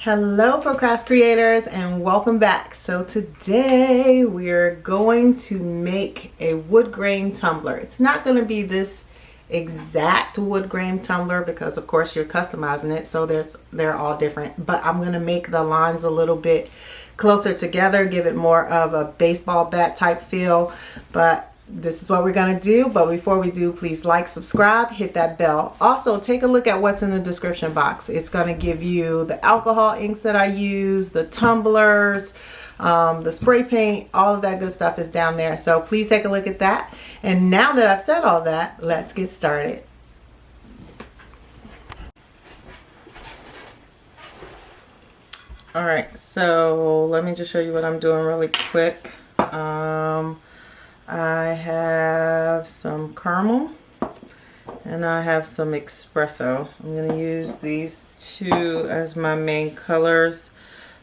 Hello Procrast creators and welcome back. So today we're going to make a wood grain tumbler. It's not going to be this exact wood grain tumbler because of course you're customizing it, so they're all different, but I'm going to make the lines a little bit closer together, give it more of a baseball bat type feel. But this is what we're going to do. But before we do, please like, subscribe, hit that bell. Also, take a look at what's in the description box. It's going to give you the alcohol inks that I use, the tumblers, the spray paint, all of that good stuff is down there. So please take a look at that. And now that I've said all that, let's get started. All right, so let me just show you what I'm doing really quick. I have some caramel and I have some espresso. I'm going to use these two as my main colors.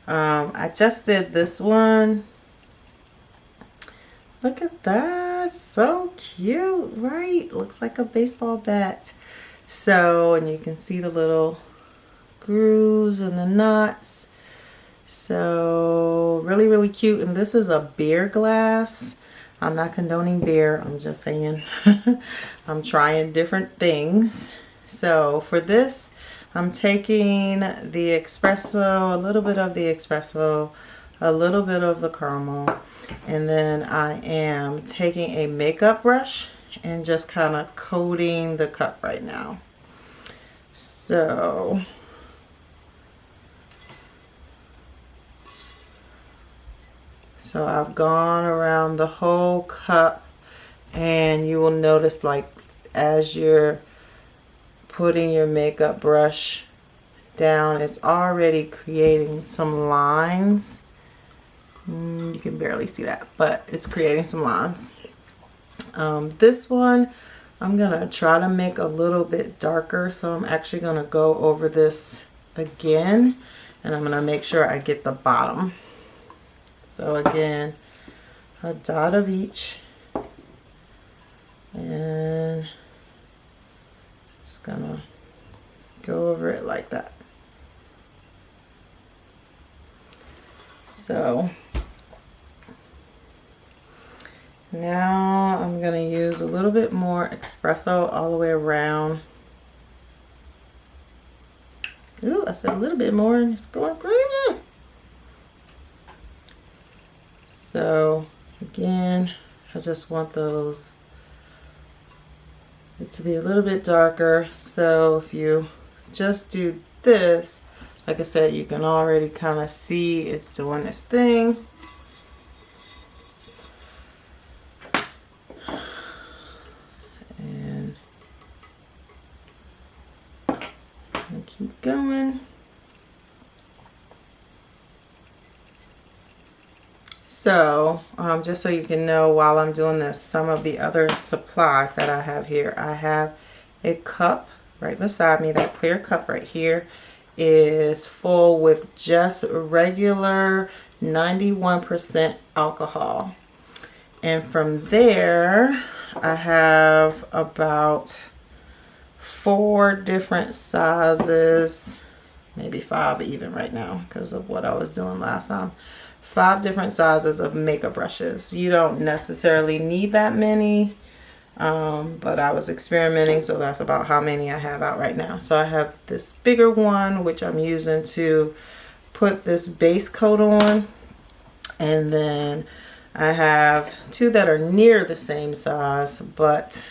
I just did this one. Look at that, so cute, right? Looks like a baseball bat. So, and you can see the little grooves and the knots. So really cute. And this is a beer glass. I'm not condoning beer, I'm just saying I'm trying different things. So for this, I'm taking the espresso, a little bit of the espresso, a little bit of the caramel, and then I am taking a makeup brush and just kind of coating the cup right now. So I've gone around the whole cup, and you will notice, like, as you're putting your makeup brush down, it's already creating some lines. You can barely see that, but it's creating some lines. This one, I'm gonna try to make a little bit darker, so I'm actually gonna go over this again, and I'm gonna make sure I get the bottom. So again, a dot of each, and just gonna go over it like that. So now I'm gonna use a little bit more espresso all the way around. Ooh, I said a little bit more and it's going crazy. So again, I just want it to be a little bit darker. So if you just do this, like I said, you can already kind of see it's doing this thing. And keep going. So just so you can know, while I'm doing this, some of the other supplies that I have here. I have a cup right beside me. That clear cup right here is full with just regular 91% alcohol. And from there, I have about 4 different sizes, maybe 5 even right now because of what I was doing last time. 5 different sizes of makeup brushes. You don't necessarily need that many, but I was experimenting, so that's about how many I have out right now. So I have this bigger one, which I'm using to put this base coat on, and then I have 2 that are near the same size, but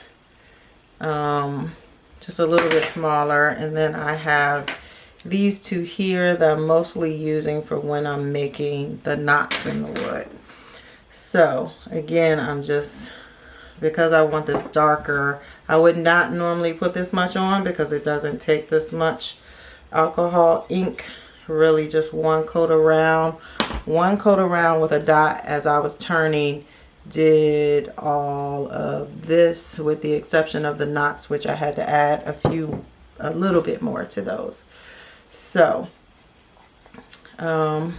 just a little bit smaller, and then I have these 2 here that I'm mostly using for when I'm making the knots in the wood. So again, I'm just, because I want this darker, I would not normally put this much on because it doesn't take this much alcohol ink. Really just one coat around with a dot as I was turning. Did all of this with the exception of the knots, which I had to add a little bit more to those. So yeah,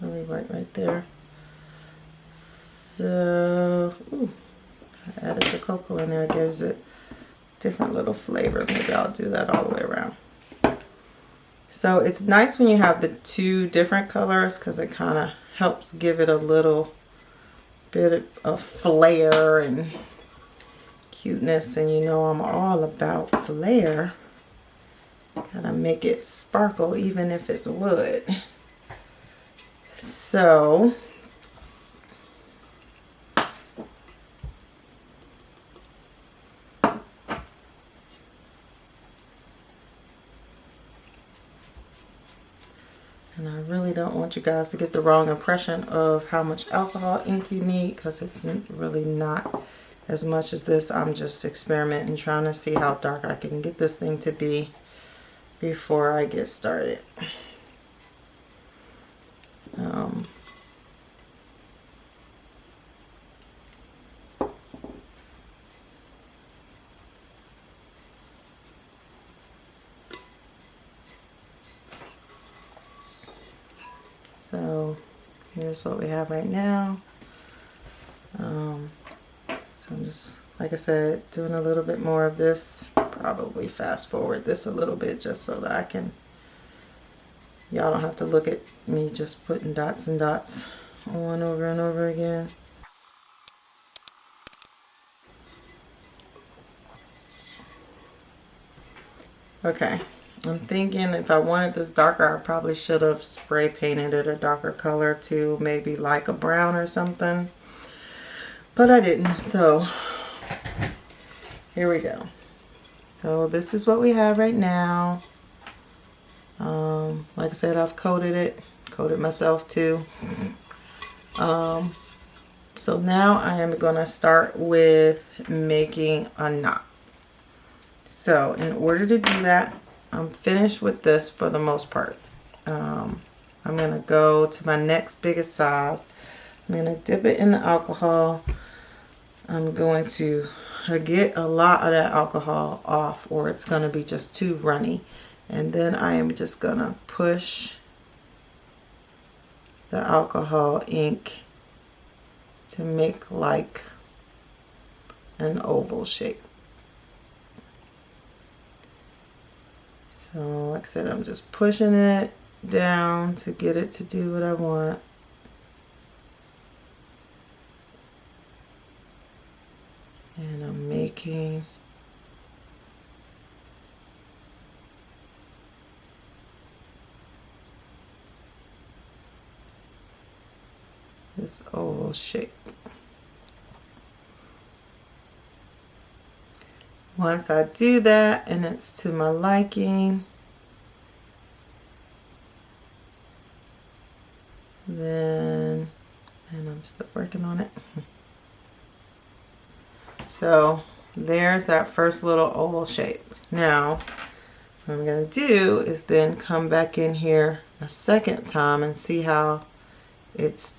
really right there. So ooh, I added the cocoa in there. It gives it different little flavor. Maybe I'll do that all the way around. So it's nice when you have the two different colors because it kind of helps give it a little bit of flair and cuteness. And you know I'm all about flair. Gotta make it sparkle even if it's wood. So and I really don't want you guys to get the wrong impression of how much alcohol ink you need, because it's really not as much as this. I'm just experimenting, trying to see how dark I can get this thing to be before I get started. So here's what we have right now. So I'm just, like I said, doing a little bit more of this. Probably fast forward this a little bit just so that I can, y'all don't have to look at me just putting dots and dots on over and over again. Okay, I'm thinking if I wanted this darker, I probably should have spray painted it a darker color to maybe like a brown or something, but I didn't. So here we go. So this is what we have right now. Like I said, I've coated myself too. So now I am gonna start with making a knot. So in order to do that, I'm finished with this for the most part. I'm gonna go to my next biggest size. I'm gonna dip it in the alcohol. I'm going to get a lot of that alcohol off, or it's going to be just too runny. And then I am just going to push the alcohol ink to make like an oval shape. So like I said, I'm just pushing it down to get it to do what I want. And I'm making this oval shape. Once I do that and it's to my liking, then, and I'm still working on it. So there's that first little oval shape. Now what I'm going to do is then come back in here a second time and see how it's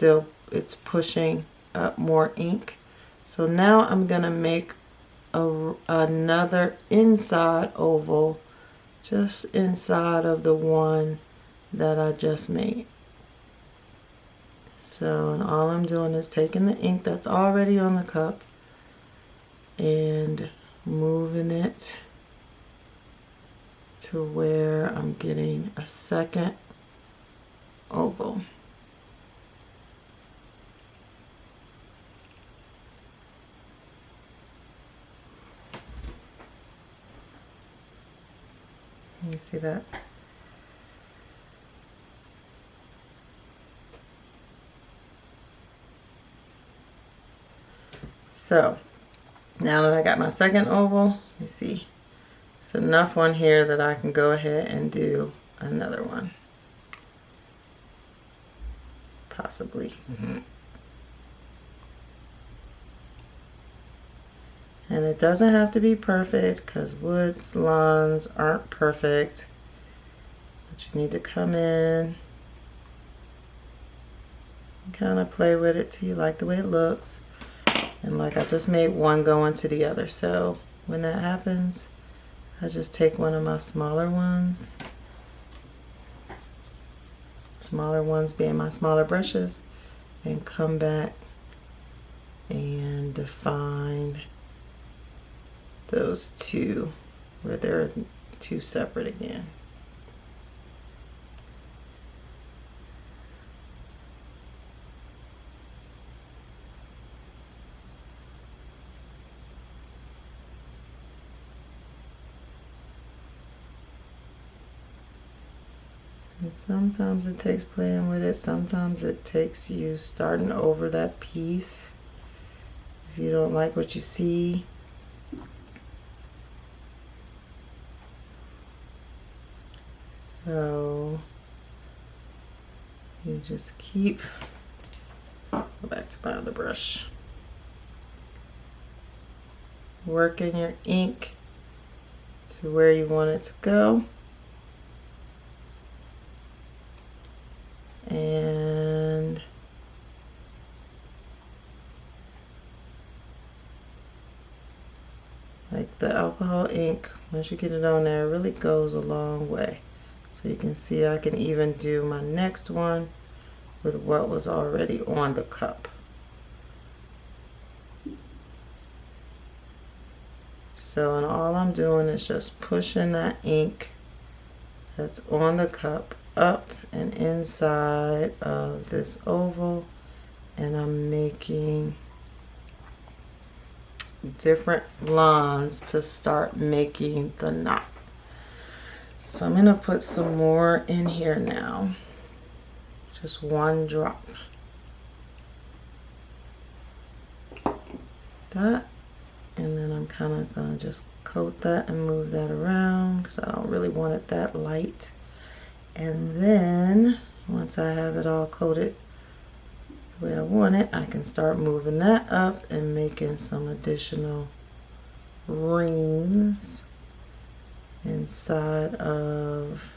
pushing up more ink. So now I'm going to make another inside oval just inside of the one that I just made. So, and all I'm doing is taking the ink that's already on the cup and moving it to where I'm getting a second oval. You see that? So now that I got my second oval, you see, it's enough on here that I can go ahead and do another one. Possibly. And it doesn't have to be perfect because wood salons aren't perfect. But you need to come in and kind of play with it till you like the way it looks. And like I just made one go into the other. So when that happens, I just take one of my smaller ones being my smaller brushes, and come back and define those two where they're two separate again. And sometimes it takes playing with it, sometimes it takes you starting over that piece if you don't like what you see. So you just keep, go back to my other brush, working your ink to where you want it to go. And like the alcohol ink, once you get it on there, it really goes a long way. So you can see I can even do my next one with what was already on the cup. So, and all I'm doing is just pushing that ink that's on the cup up and inside of this oval, and I'm making different lines to start making the knot. So I'm gonna put some more in here now, just one drop. That, and then I'm kind of gonna just coat that and move that around because I don't really want it that light. And then once I have it all coated the way I want it, I can start moving that up and making some additional rings inside of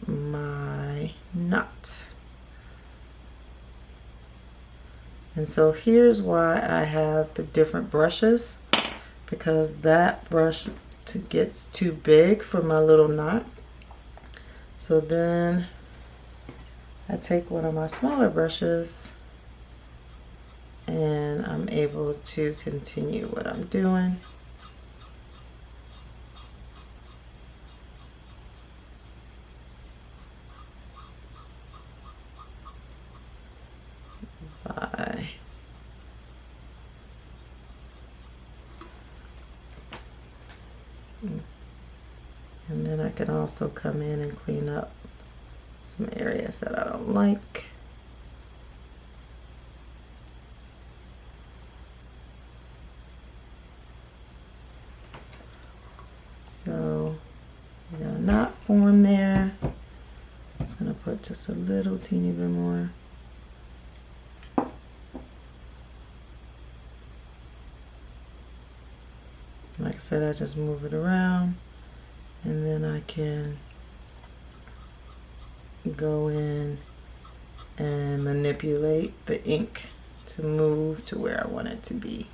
my knot. And so here's why I have the different brushes, because that brush gets too big for my little knot. So then I take one of my smaller brushes and I'm able to continue what I'm doing. And then I can also come in and clean up some areas that I don't like. So we got a knot form there. I'm just gonna put just a little teeny bit more. Like I said, I just move it around, and then I can go in and manipulate the ink to move to where I want it to be.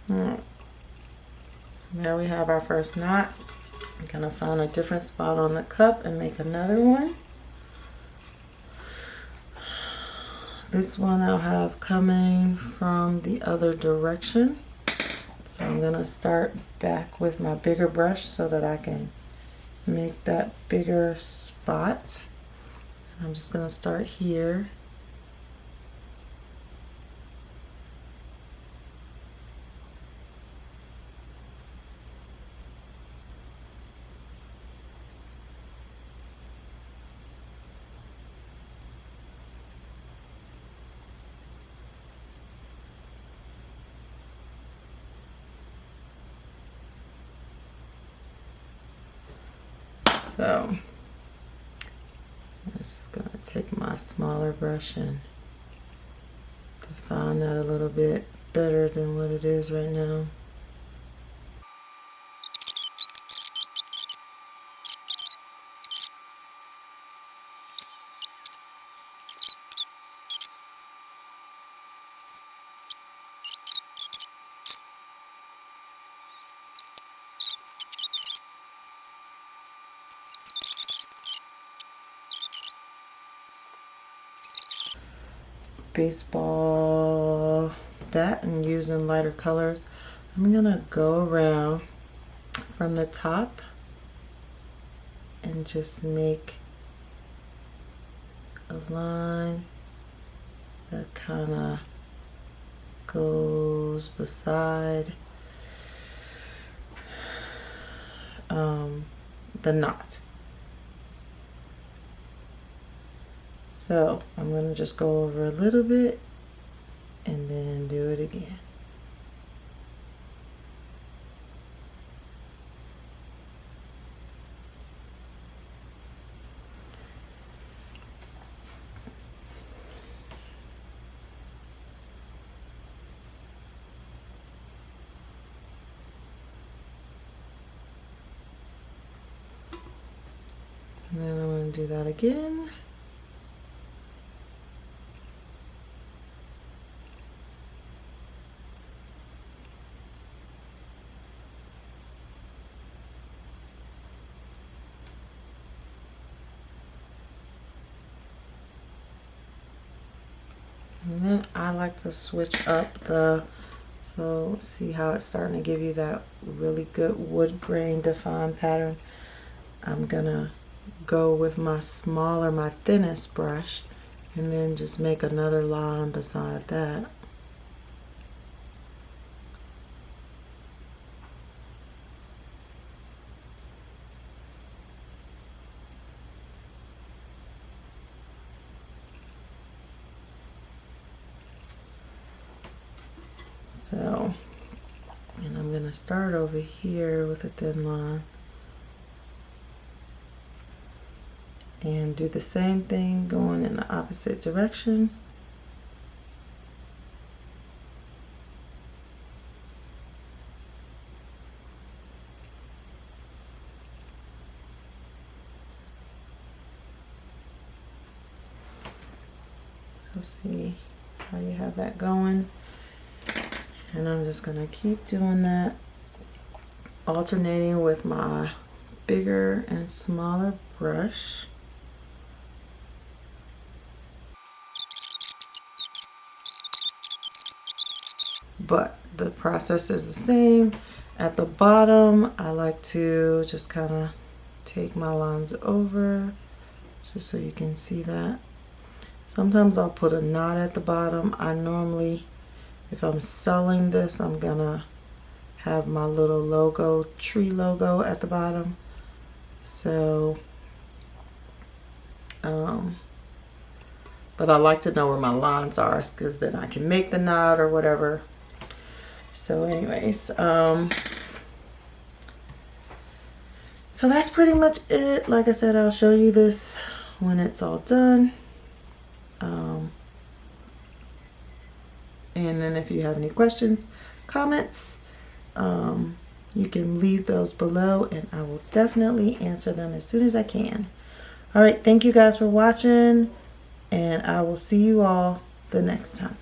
Alright, so there we have our first knot. I'm gonna find a different spot on the cup and make another one. This one I'll have coming from the other direction. So I'm gonna start back with my bigger brush so that I can make that bigger spot. I'm just gonna start here. So I'm just gonna take my smaller brush and define that a little bit better than what it is right now. Baseball that and using lighter colors. I'm gonna go around from the top and just make a line that kind of goes beside the knot. So I'm going to just go over a little bit and then do it again. And then I'm going to do that again. And then I like to switch up so see how it's starting to give you that really good wood grain defined pattern. I'm gonna go with my smaller, my thinnest brush, and then just make another line beside that. So, and I'm gonna start over here with a thin line and do the same thing going in the opposite direction. So see how you have that going. And I'm just gonna keep doing that, alternating with my bigger and smaller brush. But the process is the same. At the bottom, I like to just kind of take my lines over, just so you can see that. Sometimes I'll put a knot at the bottom. I normally, if I'm selling this, I'm gonna have my little logo, tree logo at the bottom. So, but I like to know where my lines are, because then I can make the knot or whatever. So anyways, so that's pretty much it. Like I said, I'll show you this when it's all done. And then if you have any questions, comments, you can leave those below and I will definitely answer them as soon as I can. All right, thank you guys for watching, and I will see you all the next time.